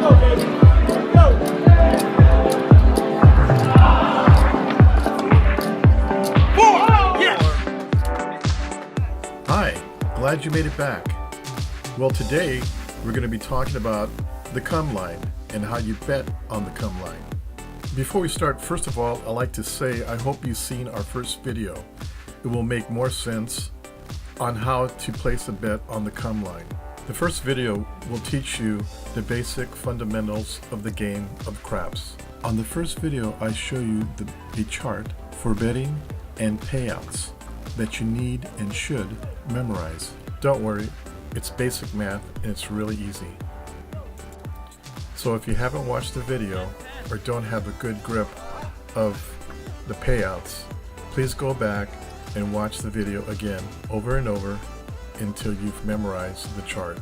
Hi, glad you made it back. Well, today we're going to be talking about the come line and how you bet on the come line. Before we start, first of all, I'd like to say I hope you've seen our first video. It will make more sense on how to place a bet on the come line. The first video will teach you the basic fundamentals of the game of craps. On the first video, I show you a chart for betting and payouts that you need and should memorize. Don't worry, it's basic math and it's really easy. So if you haven't watched the video or don't have a good grip of the payouts, please go back and watch the video again over and over until you've memorized the chart.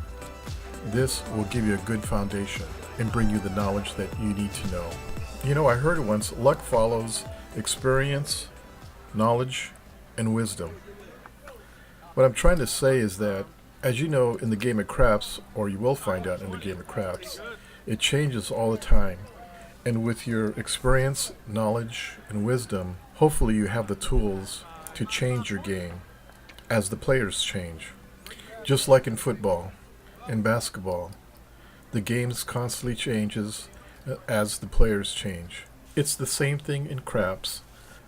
This will give you a good foundation and bring you the knowledge that you need to know. You know, I heard it once, luck follows experience, knowledge, and wisdom. What I'm trying to say is that, as you know, in the game of craps, or you will find out in the game of craps, it changes all the time. And with your experience, knowledge, and wisdom, hopefully you have the tools to change your game as the players change. Just like in football and basketball, the game constantly changes as the players change. It's the same thing in craps.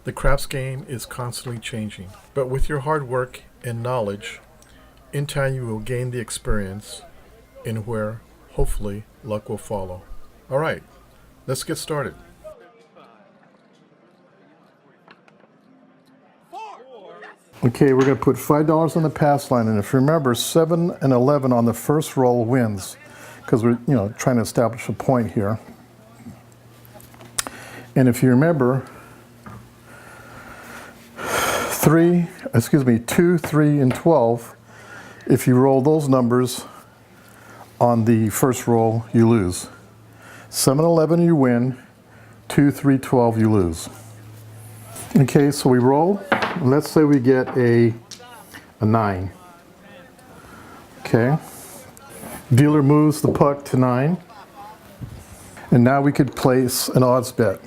The craps game is constantly changing, but with your hard work and knowledge, in time you will gain the experience in where hopefully luck will follow. All right, let's get started. Okay, we're going to put $5 on the pass line, and if you remember, 7 and 11 on the first roll wins, because we're trying to establish a point here. And if you remember, 2, 3, and 12, if you roll those numbers on the first roll, you lose. 7, 11, you win. 2, 3, 12, you lose. Okay, so we roll. Let's say we get a 9. Okay. Dealer moves the puck to 9. And now we could place an odds bet.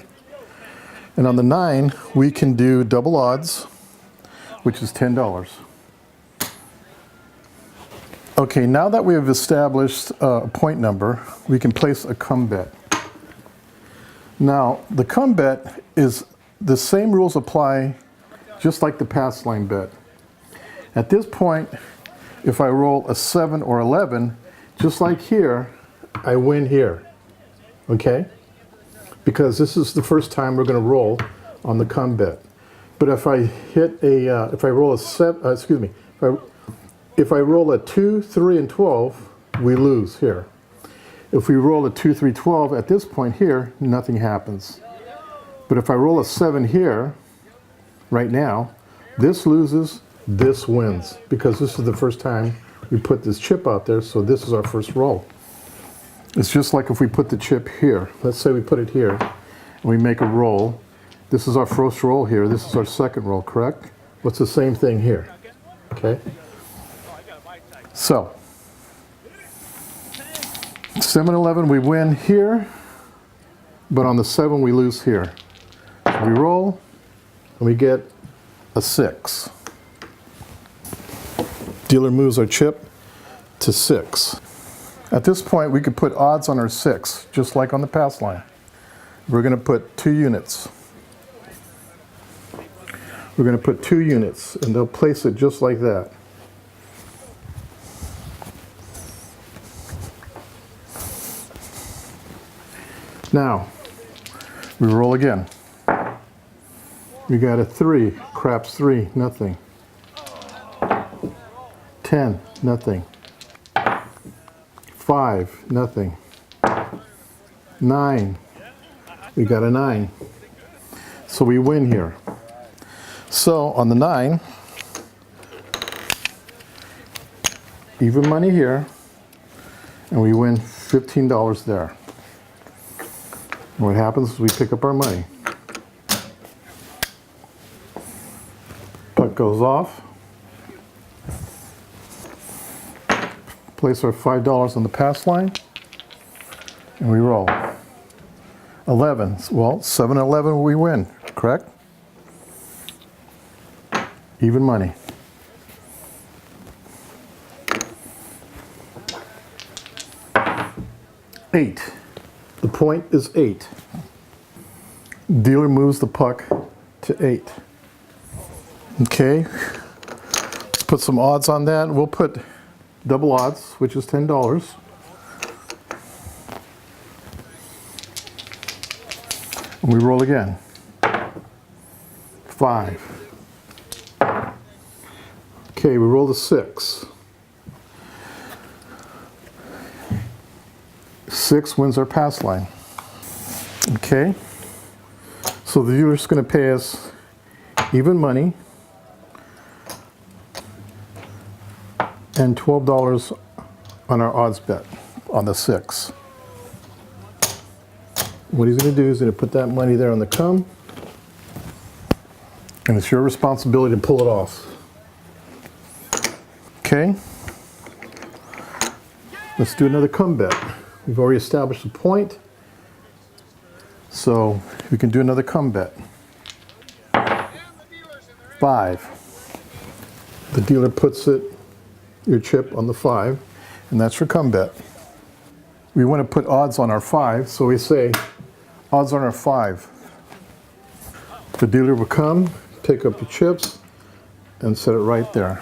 And on the 9, we can do double odds, which is $10. Okay, now that we have established a point number, we can place a come bet. Now, the come bet is the same rules apply just like the pass line bet. At this point, if I roll a 7 or 11, just like here, I win here, okay? Because this is the first time we're going to roll on the come bet. But if I hit a, if I roll a 7, if I roll a 2, 3, and 12, we lose here. If we roll a 2, 3, 12 at this point here, nothing happens. But if I roll a 7 here, right now, this loses, this wins, because this is the first time we put this chip out there, so this is our first roll. It's just like if we put the chip here. Let's say we put it here, and we make a roll. This is our first roll here, this is our second roll, correct? What's the same thing here? Okay? So, 7, 11, we win here, but on the 7 we lose here. So we roll, and we get a 6. Dealer moves our chip to 6. At this point, we could put odds on our 6, just like on the pass line. We're going to put 2 units. We're going to put 2 units, and they'll place it just like that. Now, we roll again. We got a 3, craps 3, nothing. 10, nothing. 5, nothing. 9, we got a 9. So we win here. So on the 9, even money here, and we win $15 there. What happens is we pick up our money. Puck goes off. Place our $5 on the pass line. And we roll. 11. Well, 7-11 we win, correct? Even money. 8. The point is 8. Dealer moves the puck to 8. Okay, let's put some odds on that. We'll put double odds, which is $10. And we roll again. 5. Okay, we roll a 6. 6 wins our pass line. Okay, so the dealer's going to pay us even money and $12 on our odds bet on the 6. What he's going to do is going to put that money there on the come, and it's your responsibility to pull it off. Okay, let's do another come bet. We've already established a point, so we can do another come bet. 5. The dealer puts your chip on the 5, and that's your come bet. We want to put odds on our 5, so we say odds on our 5. The dealer will come, pick up the chips, and set it right there.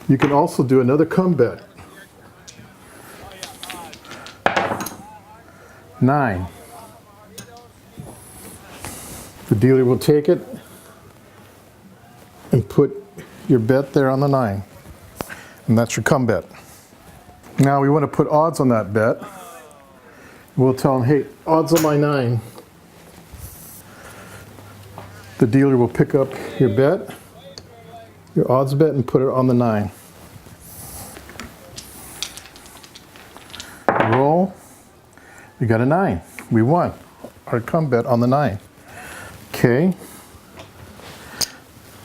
You can also do another come bet. 9. The dealer will take it and put your bet there on the 9. And that's your come bet. Now we want to put odds on that bet. We'll tell them, hey, odds on my 9. The dealer will pick up your bet, your odds bet, and put it on the 9. Roll. We got a 9. We won our come bet on the 9. Okay.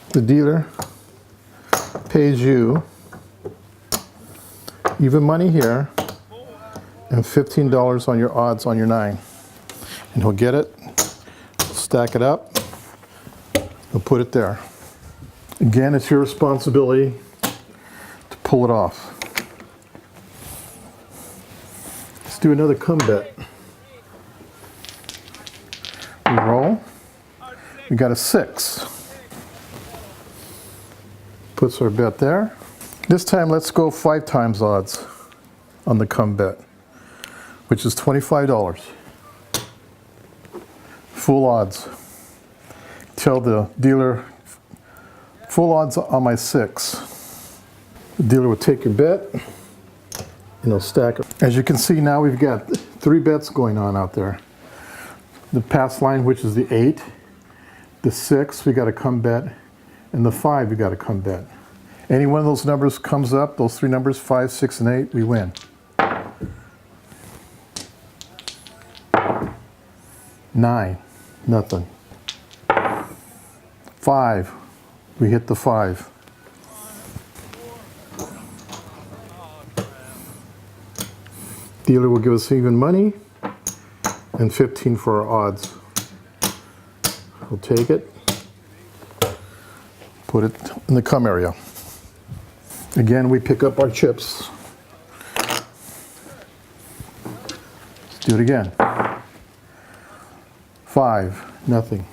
The dealer pays you even money here and $15 on your odds on your 9. And he'll get it, stack it up, he'll put it there. Again, it's your responsibility to pull it off. Let's do another come bet. We roll. We got a 6. Puts our bet there. This time let's go 5 times odds on the come bet, which is $25. Full odds. Tell the dealer, full odds on my 6. The dealer will take your bet and he'll stack it. As you can see, now we've got 3 bets going on out there. The pass line, which is the 8, the 6, we got a come bet, and the 5, we got a come bet. Any one of those numbers comes up, those 3 numbers, 5, 6, and 8, we win. 9, nothing. 5, we hit the 5. Dealer will give us even money and 15 for our odds. We'll take it, put it in the come area. Again, we pick up our chips. Let's do it again. 5, nothing.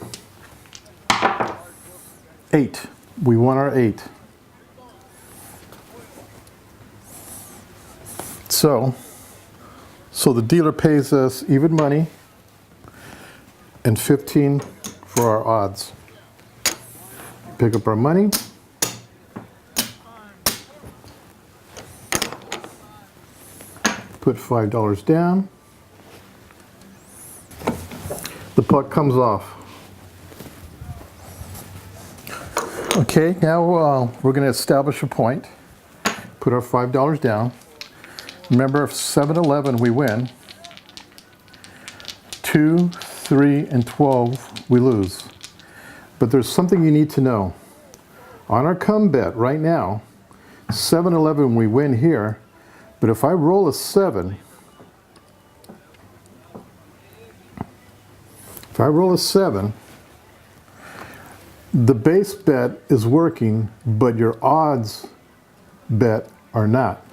8, we won our 8. So the dealer pays us even money and 15 for our odds. Pick up our money. Put $5 down. The puck comes off. Okay, now we're going to establish a point. Put our $5 down. Remember, if 7-11 we win, 2, 3, and 12 we lose. But there's something you need to know. On our come bet right now, 7-11 we win here, but if I roll a 7, If I roll a 7, the base bet is working, but your odds bet are not.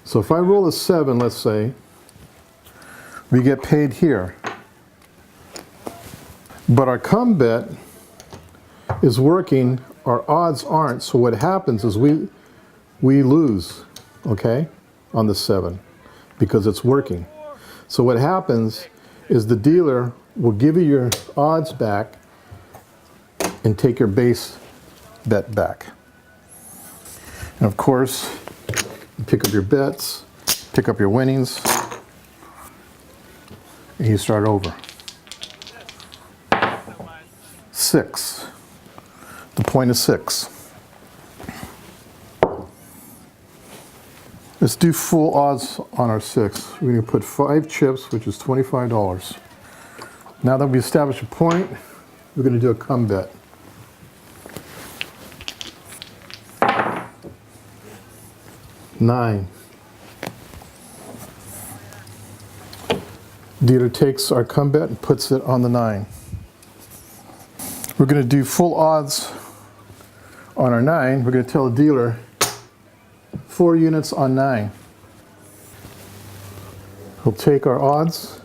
So if I roll a 7, let's say, we get paid here. But our come bet is working, our odds aren't. So what happens is we lose, okay, on the 7 because it's working. So what happens is the dealer will give you your odds back and take your base bet back. And of course, you pick up your bets, pick up your winnings, and you start over. 6. The point is 6. Let's do full odds on our 6. We're going to put 5 chips, which is $25. Now that we established a point, we're going to do a come bet. $9. Dealer takes our come bet and puts it on the 9. We're going to do full odds on our 9. We're going to tell the dealer 4 units on 9. He'll take our odds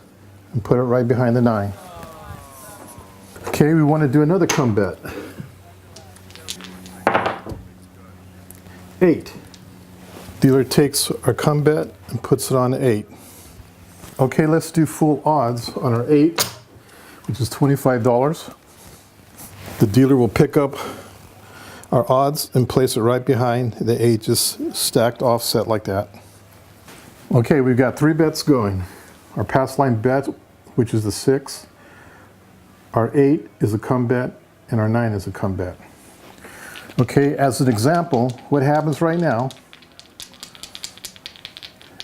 and put it right behind the 9. Okay, we want to do another come bet. 8. Dealer takes our come bet and puts it on 8. Okay, let's do full odds on our 8, which is $25. The dealer will pick up our odds and place it right behind the 8, just stacked offset like that. Okay, we've got 3 bets going. Our pass line bet, which is the 6. Our 8 is a come bet, and our 9 is a come bet. Okay, as an example, what happens right now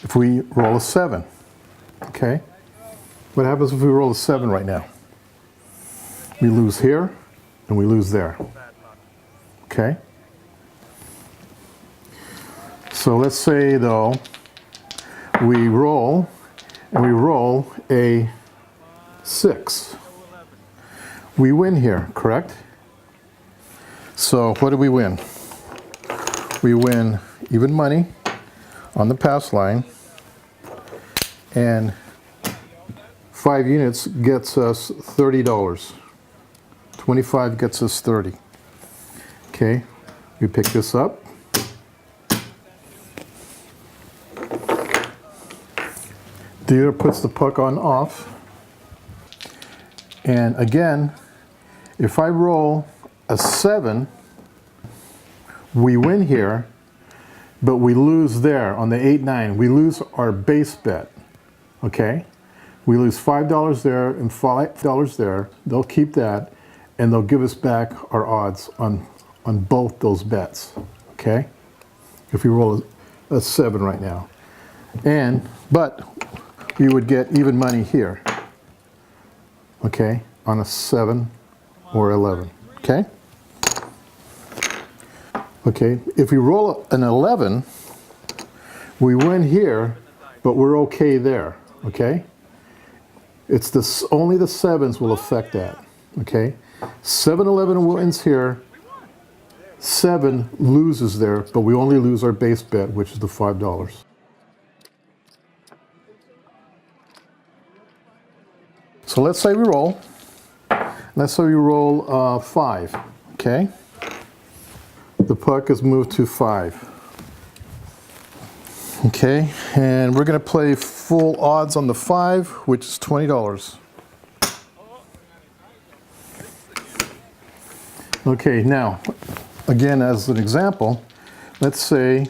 if we roll a 7? Okay, what happens if we roll a 7 right now? We lose here, and we lose there. Okay? So let's say, though, we roll, and we roll a 6. We win here, correct? So what do we win? We win even money on the pass line, and 5 units gets us $30. 25 gets us 30. Okay, we pick this up. Dealer puts the puck on off. And again, if I roll a 7, we win here, but we lose there on the 8-9. We lose our base bet, okay? We lose $5 there and $5 there. They'll keep that, and they'll give us back our odds on both those bets, okay? If we roll a 7 right now. But we would get even money here, okay, on a 7 or 11, okay? Okay, if we roll an 11, we win here, but we're okay there, okay? It's only the 7s will affect that, okay? 7-11 wins here, 7 loses there, but we only lose our base bet, which is the $5. So let's say we roll. Let's say we roll 5, okay? The puck is moved to 5. Okay, and we're going to play full odds on the 5, which is $20. Okay, now, again, as an example, let's say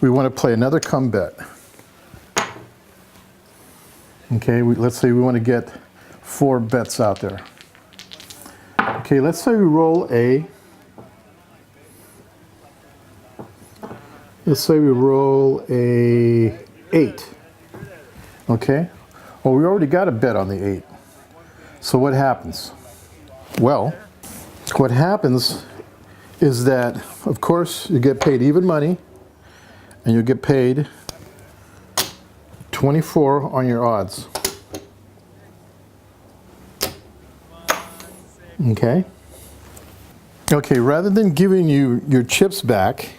we want to play another come bet. Okay, let's say we want to get 4 bets out there. Okay, let's say we roll a, let's say we roll a 8. Okay, well, we already got a bet on the 8. So what happens? Well, what happens is that, of course, you get paid even money, and you get paid 24 on your odds. Okay. Okay, rather than giving you your chips back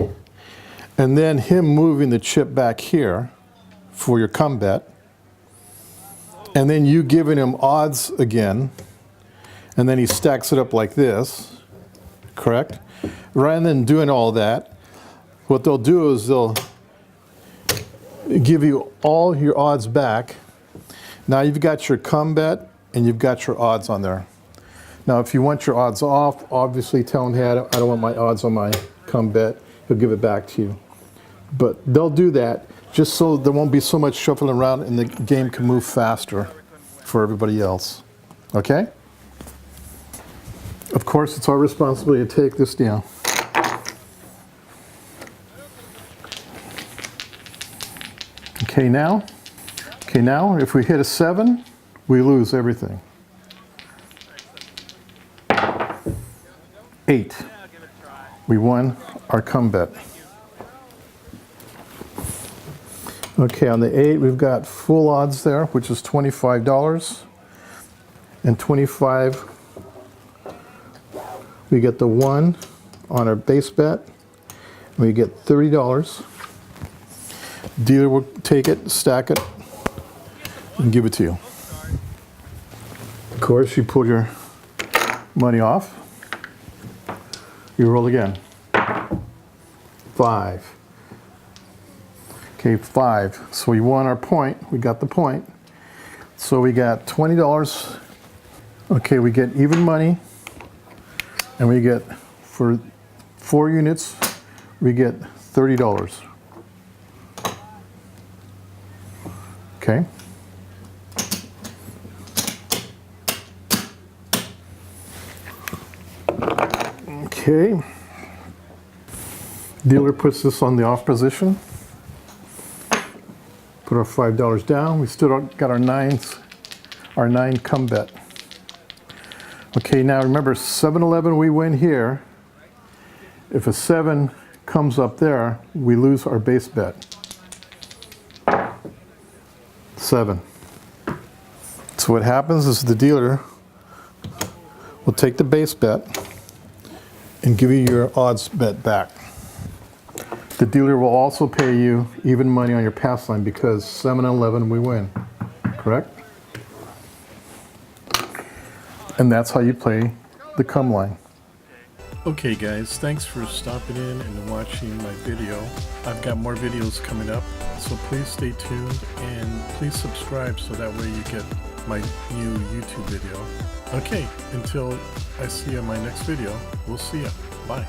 and then him moving the chip back here for your come bet, and then you giving him odds again, and then he stacks it up like this, correct? Rather than doing all that, what they'll do is they'll give you all your odds back. Now you've got your come bet and you've got your odds on there. Now if you want your odds off, obviously tell him, hey, I don't want my odds on my come bet. He'll give it back to you. But they'll do that just so there won't be so much shuffling around and the game can move faster for everybody else. Okay? Of course, it's our responsibility to take this down. Okay, now if we hit a 7, we lose everything. 8, we won our come bet. Okay, on the 8, we've got full odds there, which is $25. And 25, we get the 1 on our base bet, and we get $30. Dealer will take it, stack it, and give it to you. Of course, you pull your money off. You roll again. 5. Okay, 5. So we won our point. We got the point. So we got $20. Okay, we get even money. And we get, for 4 units, we get $30. Okay. Okay. Dealer puts this on the off position. Put our $5 down. We still got our 9 come bet. Okay, now remember 7-11 we win here. If a 7 comes up there, we lose our base bet. 7. So what happens is the dealer will take the base bet and give you your odds bet back. The dealer will also pay you even money on your pass line because 7-11 we win, correct? And that's how you play the come line. Okay guys, thanks for stopping in and watching my video. I've got more videos coming up, so please stay tuned and please subscribe so that way you get my new YouTube video. Okay, until I see you in my next video, we'll see ya. Bye.